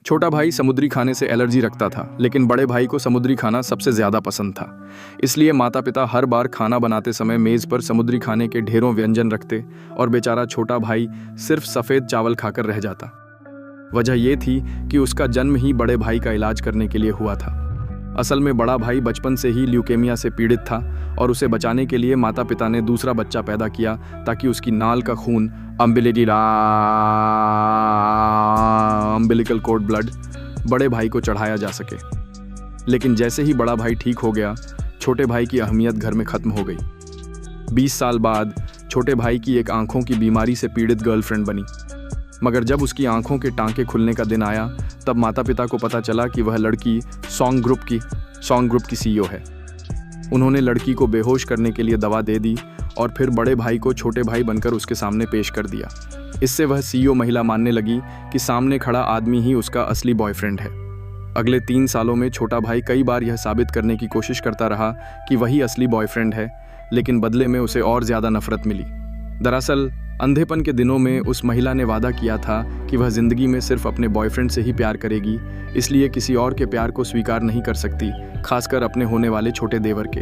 छोटा भाई समुद्री खाने से एलर्जी रखता था, लेकिन बड़े भाई को समुद्री खाना सबसे ज़्यादा पसंद था। इसलिए माता पिता हर बार खाना बनाते समय मेज़ पर समुद्री खाने के ढेरों व्यंजन रखते और बेचारा छोटा भाई सिर्फ सफ़ेद चावल खाकर रह जाता। वजह यह थी कि उसका जन्म ही बड़े भाई का इलाज करने के लिए हुआ था। असल में बड़ा भाई बचपन से ही ल्यूकेमिया से पीड़ित था और उसे बचाने के लिए माता पिता ने दूसरा बच्चा पैदा किया ताकि उसकी नाल का खून अम्बिलिकल कोर्ड ब्लड बड़े भाई को चढ़ाया जा सके। लेकिन जैसे ही बड़ा भाई ठीक हो गया, छोटे भाई की अहमियत घर में ख़त्म हो गई। 20 साल बाद छोटे भाई की एक आंखों की बीमारी से पीड़ित गर्लफ्रेंड बनी, मगर जब उसकी आंखों के टांके खुलने का दिन आया तब माता पिता को पता चला कि वह लड़की सॉन्ग ग्रुप की सीईओ है। उन्होंने लड़की को बेहोश करने के लिए दवा दे दी और फिर बड़े भाई को छोटे भाई बनकर उसके सामने पेश कर दिया। इससे वह सीईओ महिला मानने लगी कि सामने खड़ा आदमी ही उसका असली बॉयफ्रेंड है। अगले 3 सालों में छोटा भाई कई बार यह साबित करने की कोशिश करता रहा कि वही असली बॉयफ्रेंड है, लेकिन बदले में उसे और ज़्यादा नफरत मिली। दरअसल अंधेपन के दिनों में उस महिला ने वादा किया था कि वह जिंदगी में सिर्फ अपने बॉयफ्रेंड से ही प्यार करेगी, इसलिए किसी और के प्यार को स्वीकार नहीं कर सकती, खासकर अपने होने वाले छोटे देवर के।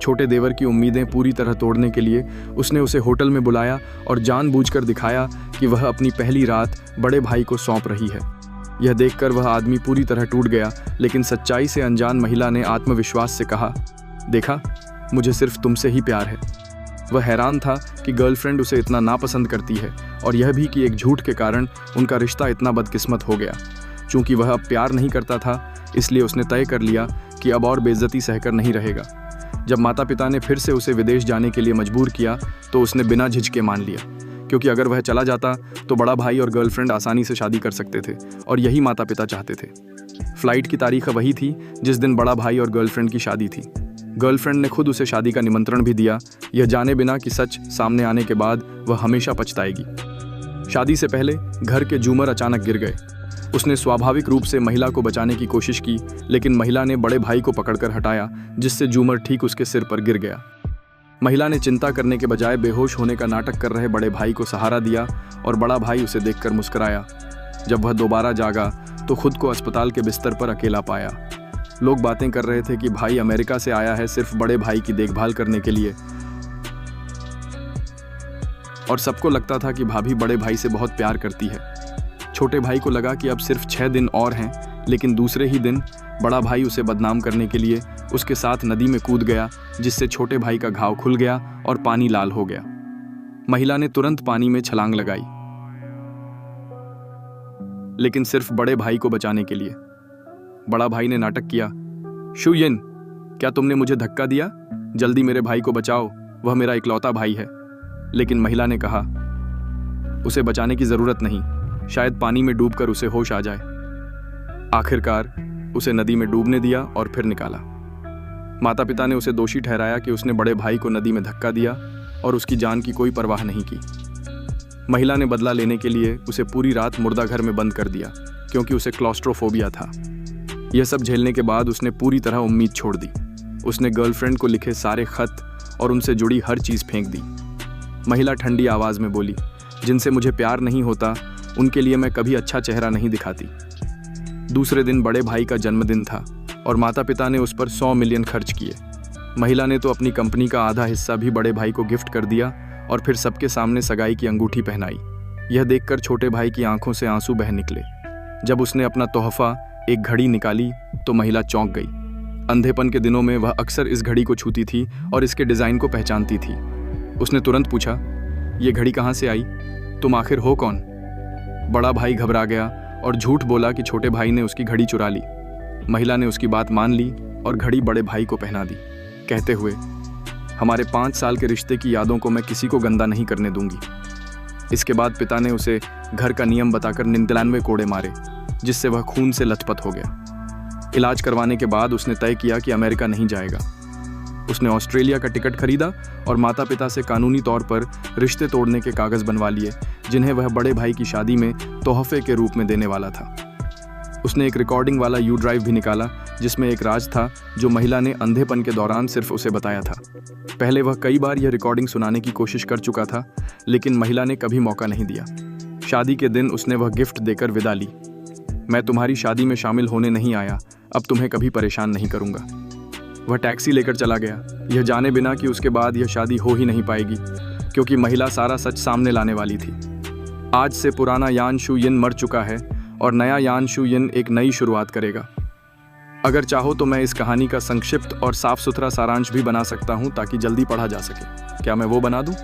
छोटे देवर की उम्मीदें पूरी तरह तोड़ने के लिए उसने उसे होटल में बुलाया और जानबूझकर दिखाया कि वह अपनी पहली रात बड़े भाई को सौंप रही है। यह देखकर वह आदमी पूरी तरह टूट गया, लेकिन सच्चाई से अनजान महिला ने आत्मविश्वास से कहा, देखा, मुझे सिर्फ तुमसे ही प्यार है। वह हैरान था कि गर्लफ्रेंड उसे इतना नापसंद करती है और यह भी कि एक झूठ के कारण उनका रिश्ता इतना बदकिस्मत हो गया। चूंकि वह अब प्यार नहीं करता था, इसलिए उसने तय कर लिया कि अब और बेइज्जती सहकर नहीं रहेगा। जब माता पिता ने फिर से उसे विदेश जाने के लिए मजबूर किया तो उसने बिना झिझके मान लिया, क्योंकि अगर वह चला जाता तो बड़ा भाई और गर्लफ्रेंड आसानी से शादी कर सकते थे और यही माता पिता चाहते थे। फ्लाइट की तारीख वही थी जिस दिन बड़ा भाई और गर्लफ्रेंड की शादी थी। गर्लफ्रेंड ने खुद उसे शादी का निमंत्रण भी दिया, यह जाने बिना कि सच सामने आने के बाद वह हमेशा पछताएगी। शादी से पहले घर के झूमर अचानक गिर गए। उसने स्वाभाविक रूप से महिला को बचाने की कोशिश की, लेकिन महिला ने बड़े भाई को पकड़कर हटाया, जिससे झूमर ठीक उसके सिर पर गिर गया। महिला ने चिंता करने के बजाय बेहोश होने का नाटक कर रहे बड़े भाई को सहारा दिया और बड़ा भाई उसे देखकर मुस्कुराया। जब वह दोबारा जागा तो खुद को अस्पताल के बिस्तर पर अकेला पाया। लोग बातें कर रहे थे कि भाई अमेरिका से आया है सिर्फ बड़े भाई की देखभाल करने के लिए, और सबको लगता था कि भाभी बड़े भाई से बहुत प्यार करती है। छोटे भाई को लगा कि अब सिर्फ 6 दिन और हैं, लेकिन दूसरे ही दिन बड़ा भाई उसे बदनाम करने के लिए उसके साथ नदी में कूद गया, जिससे छोटे भाई का घाव खुल गया और पानी लाल हो गया। महिला ने तुरंत पानी में छलांग लगाई, लेकिन सिर्फ बड़े भाई को बचाने के लिए। बड़ा भाई ने नाटक किया, शुयिन, क्या तुमने मुझे धक्का दिया? जल्दी मेरे भाई को बचाओ, वह मेरा इकलौता भाई है। लेकिन महिला ने कहा, उसे बचाने की जरूरत नहीं, शायद पानी में डूबकर उसे होश आ जाए। आखिरकार उसे नदी में डूबने दिया और फिर निकाला। माता पिता ने उसे दोषी ठहराया कि उसने बड़े भाई को नदी में धक्का दिया और उसकी जान की कोई परवाह नहीं की। महिला ने बदला लेने के लिए उसे पूरी रात मुर्दा घर में बंद कर दिया, क्योंकि उसे क्लॉस्ट्रोफोबिया था। यह सब झेलने के बाद उसने पूरी तरह उम्मीद छोड़ दी। उसने गर्लफ्रेंड को लिखे सारे खत और उनसे जुड़ी हर चीज़ फेंक दी। महिला ठंडी आवाज़ में बोली, जिनसे मुझे प्यार नहीं होता उनके लिए मैं कभी अच्छा चेहरा नहीं दिखाती। दूसरे दिन बड़े भाई का जन्मदिन था और माता पिता ने उस पर 100 मिलियन खर्च किए। महिला ने तो अपनी कंपनी का आधा हिस्सा भी बड़े भाई को गिफ्ट कर दिया और फिर सबके सामने सगाई की अंगूठी पहनाई। यह देखकर छोटे भाई की आंखों से आंसू बह निकले। जब उसने अपना तोहफा एक घड़ी निकाली तो महिला चौंक गई। अंधेपन के दिनों में वह अक्सर इस घड़ी को छूती थी और इसके डिज़ाइन को पहचानती थी। उसने तुरंत पूछा, ये घड़ी कहाँ से आई? तुम आखिर हो कौन? बड़ा भाई घबरा गया और झूठ बोला कि छोटे भाई ने उसकी घड़ी चुरा ली। महिला ने उसकी बात मान ली और घड़ी बड़े भाई को पहना दी, कहते हुए, हमारे 5 साल के रिश्ते की यादों को मैं किसी को गंदा नहीं करने दूंगी। इसके बाद पिता ने उसे घर का नियम बताकर 99 कोड़े मारे, जिससे वह खून से लथपथ हो गया। इलाज करवाने के बाद उसने तय किया कि अमेरिका नहीं जाएगा। उसने ऑस्ट्रेलिया का टिकट खरीदा और माता पिता से कानूनी तौर पर रिश्ते तोड़ने के कागज़ बनवा लिए, जिन्हें वह बड़े भाई की शादी में तोहफे के रूप में देने वाला था। उसने एक रिकॉर्डिंग वाला यू ड्राइव भी निकाला, जिसमें एक राज था जो महिला ने अंधेपन के दौरान सिर्फ उसे बताया था। पहले वह कई बार यह रिकॉर्डिंग सुनाने की कोशिश कर चुका था, लेकिन महिला ने कभी मौका नहीं दिया। शादी के दिन उसने वह गिफ्ट देकर विदा ली। मैं तुम्हारी शादी में शामिल होने नहीं आया, अब तुम्हें कभी परेशान नहीं करूँगा। वह टैक्सी लेकर चला गया, यह जाने बिना कि उसके बाद यह शादी हो ही नहीं पाएगी, क्योंकि महिला सारा सच सामने लाने वाली थी। आज से पुराना यान शू यिन मर चुका है और नया यान शू यिन एक नई शुरुआत करेगा। अगर चाहो तो मैं इस कहानी का संक्षिप्त और साफ सुथरा सारांश भी बना सकता हूँ ताकि जल्दी पढ़ा जा सके। क्या मैं वो बना दूँ?